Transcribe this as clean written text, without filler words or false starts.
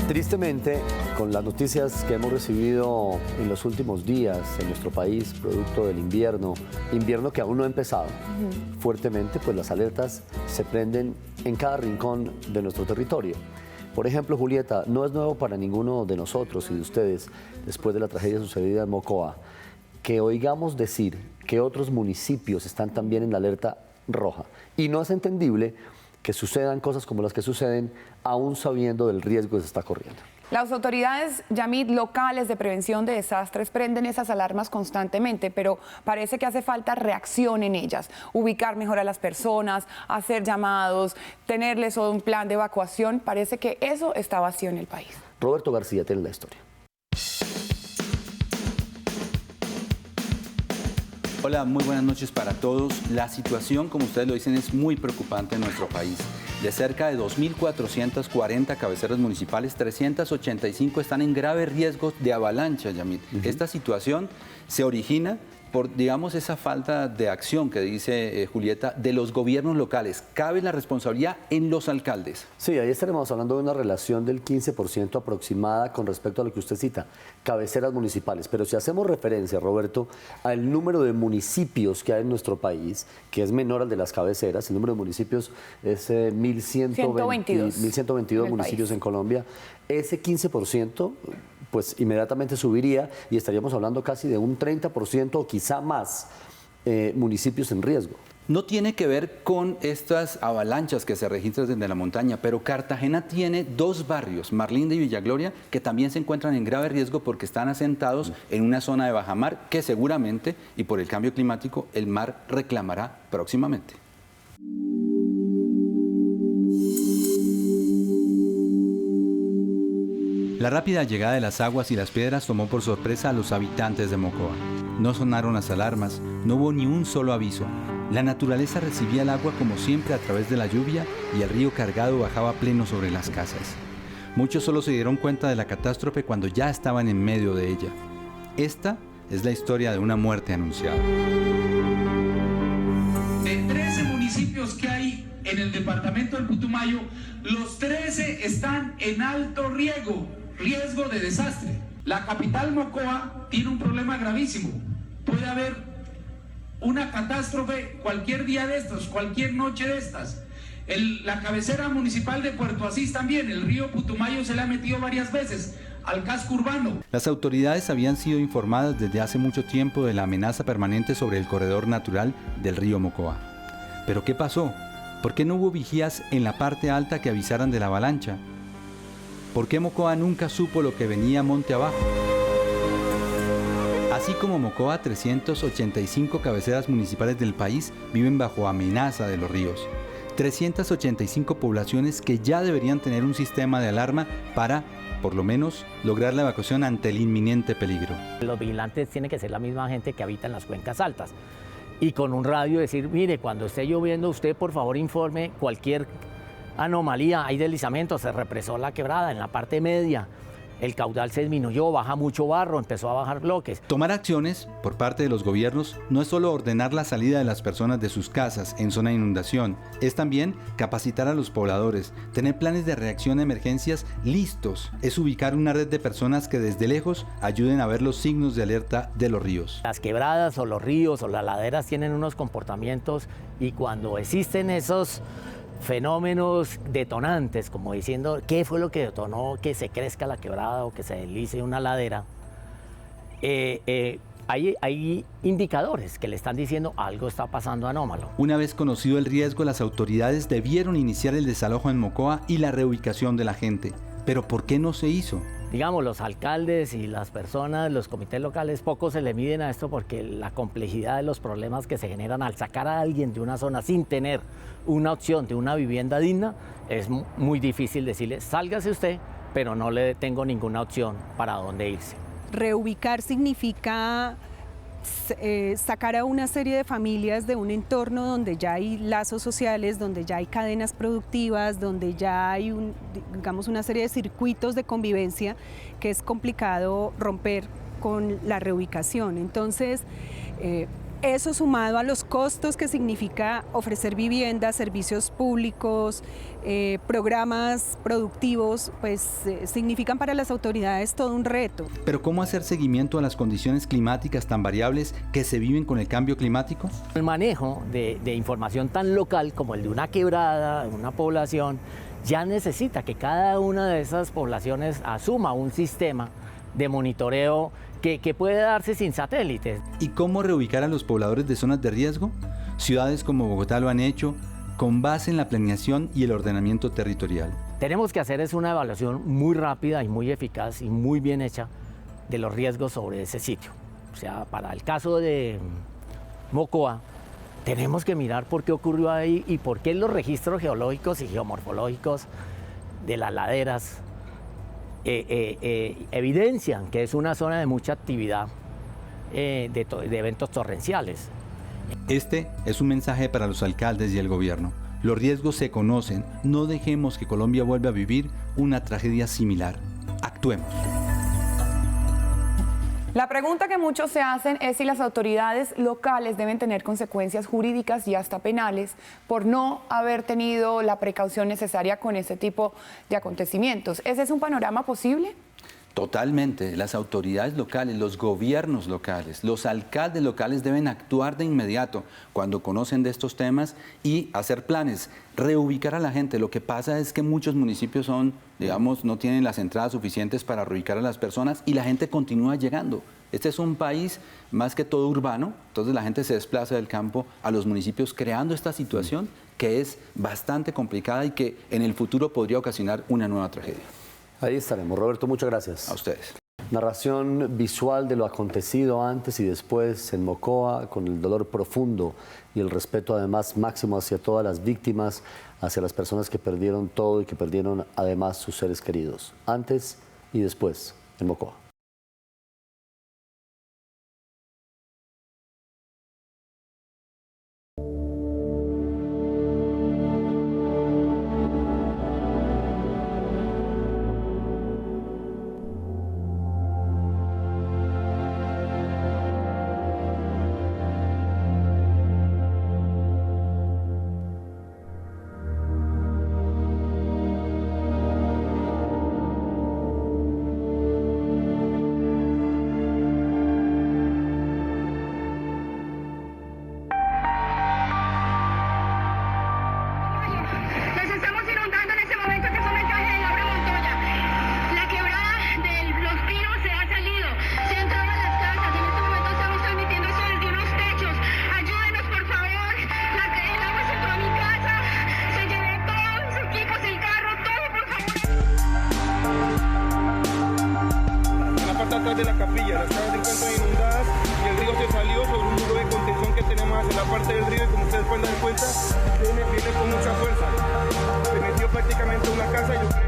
Tristemente, con las noticias que hemos recibido en los últimos días en nuestro país, producto del invierno que aún no ha empezado fuertemente, pues las alertas se prenden en cada rincón de nuestro territorio. Por ejemplo, Julieta, no es nuevo para ninguno de nosotros y de ustedes, después de la tragedia sucedida en Mocoa, que oigamos decir que otros municipios están también en la alerta roja. Y no es entendible que sucedan cosas como las que suceden, aún sabiendo del riesgo que se está corriendo. Las autoridades, Yamid, locales de prevención de desastres prenden esas alarmas constantemente, pero parece que hace falta reacción en ellas, ubicar mejor a las personas, hacer llamados, tenerles un plan de evacuación. Parece que eso está vacío en el país. Roberto García tiene la historia. Hola, muy buenas noches para todos. La situación, como ustedes lo dicen, es muy preocupante en nuestro país. De cerca de 2.440 cabeceras municipales, 385 están en grave riesgo de avalancha, Yamid. Esta situación se origina por, digamos, esa falta de acción que dice Julieta, de los gobiernos locales. Cabe la responsabilidad en los alcaldes. Sí, ahí estaremos hablando de una relación del 15% aproximada con respecto a lo que usted cita, cabeceras municipales. Pero si hacemos referencia, Roberto, al número de municipios que hay en nuestro país, que es menor al de las cabeceras, el número de municipios es 1.122 municipios en Colombia, ese 15%... pues inmediatamente subiría y estaríamos hablando casi de un 30% o quizá más municipios en riesgo. No tiene que ver con estas avalanchas que se registran desde la montaña, pero Cartagena tiene dos barrios, Marlinda y Villagloria, que también se encuentran en grave riesgo porque están asentados en una zona de bajamar que seguramente, y por el cambio climático, el mar reclamará próximamente. La rápida llegada de las aguas y las piedras tomó por sorpresa a los habitantes de Mocoa. No sonaron las alarmas, no hubo ni un solo aviso. La naturaleza recibía el agua como siempre a través de la lluvia y el río cargado bajaba pleno sobre las casas. Muchos solo se dieron cuenta de la catástrofe cuando ya estaban en medio de ella. Esta es la historia de una muerte anunciada. De 13 municipios que hay en el departamento del Putumayo, los 13 están en alto riesgo de desastre. La capital Mocoa tiene un problema gravísimo. Puede haber una catástrofe cualquier día de estos, cualquier noche de estas. La cabecera municipal de Puerto Asís también, el río Putumayo se le ha metido varias veces al casco urbano. Las autoridades habían sido informadas desde hace mucho tiempo de la amenaza permanente sobre el corredor natural del río Mocoa. ¿Pero qué pasó? ¿Por qué no hubo vigías en la parte alta que avisaran de la avalancha? ¿Por qué Mocoa nunca supo lo que venía monte abajo? Así como Mocoa, 385 cabeceras municipales del país viven bajo amenaza de los ríos. 385 poblaciones que ya deberían tener un sistema de alarma para, por lo menos, lograr la evacuación ante el inminente peligro. Los vigilantes tienen que ser la misma gente que habita en las cuencas altas. Y con un radio decir, mire, cuando esté lloviendo, usted por favor informe cualquier anomalía, hay deslizamiento, se represó la quebrada en la parte media, el caudal se disminuyó, baja mucho barro, empezó a bajar bloques. Tomar acciones por parte de los gobiernos no es solo ordenar la salida de las personas de sus casas en zona de inundación, es también capacitar a los pobladores, tener planes de reacción a emergencias listos, es ubicar una red de personas que desde lejos ayuden a ver los signos de alerta de los ríos. Las quebradas o los ríos o las laderas tienen unos comportamientos y cuando existen esos fenómenos detonantes, como diciendo qué fue lo que detonó que se crezca la quebrada o que se deslice una ladera, hay indicadores que le están diciendo algo está pasando anómalo. Una vez conocido el riesgo, las autoridades debieron iniciar el desalojo en Mocoa y la reubicación de la gente. ¿Pero por qué no se hizo? Digamos, los alcaldes y las personas, los comités locales, poco se le miden a esto porque la complejidad de los problemas que se generan al sacar a alguien de una zona sin tener una opción de una vivienda digna, es muy difícil decirle, sálgase usted, pero no le tengo ninguna opción para dónde irse. Reubicar significa sacar a una serie de familias de un entorno donde ya hay lazos sociales, donde ya hay cadenas productivas, donde ya hay digamos, una serie de circuitos de convivencia que es complicado romper con la reubicación. Entonces, Eso sumado a los costos que significa ofrecer vivienda, servicios públicos, programas productivos, pues significan para las autoridades todo un reto. Pero ¿cómo hacer seguimiento a las condiciones climáticas tan variables que se viven con el cambio climático? El manejo de información tan local como el de una quebrada, de una población, ya necesita que cada una de esas poblaciones asuma un sistema de monitoreo que puede darse sin satélites. ¿Y cómo reubicar a los pobladores de zonas de riesgo? Ciudades como Bogotá lo han hecho con base en la planeación y el ordenamiento territorial. Tenemos que hacer una evaluación muy rápida y muy eficaz y muy bien hecha de los riesgos sobre ese sitio. O sea, para el caso de Mocoa, tenemos que mirar por qué ocurrió ahí y por qué los registros geológicos y geomorfológicos de las laderas evidencian que es una zona de mucha actividad de eventos torrenciales. Este es un mensaje para los alcaldes y el gobierno. Los riesgos se conocen. No dejemos que Colombia vuelva a vivir una tragedia similar. Actuemos. La pregunta que muchos se hacen es si las autoridades locales deben tener consecuencias jurídicas y hasta penales por no haber tenido la precaución necesaria con este tipo de acontecimientos. ¿Ese es un panorama posible? Totalmente. Las autoridades locales, los gobiernos locales, los alcaldes locales deben actuar de inmediato cuando conocen de estos temas y hacer planes, reubicar a la gente. Lo que pasa es que muchos municipios no tienen las entradas suficientes para reubicar a las personas y la gente continúa llegando. Este es un país más que todo urbano, entonces la gente se desplaza del campo a los municipios creando esta situación que es bastante complicada y que en el futuro podría ocasionar una nueva tragedia. Ahí estaremos. Roberto, muchas gracias. A ustedes. Narración visual de lo acontecido antes y después en Mocoa, con el dolor profundo y el respeto además máximo hacia todas las víctimas, hacia las personas que perdieron todo y que perdieron además sus seres queridos, antes y después en Mocoa. Atrás de la capilla, las calles se encuentran inundadas y el río se salió sobre un muro de contención que tenemos hacia la parte del río y como ustedes pueden dar cuenta, viene con mucha fuerza. Se metió prácticamente una casa y yo creo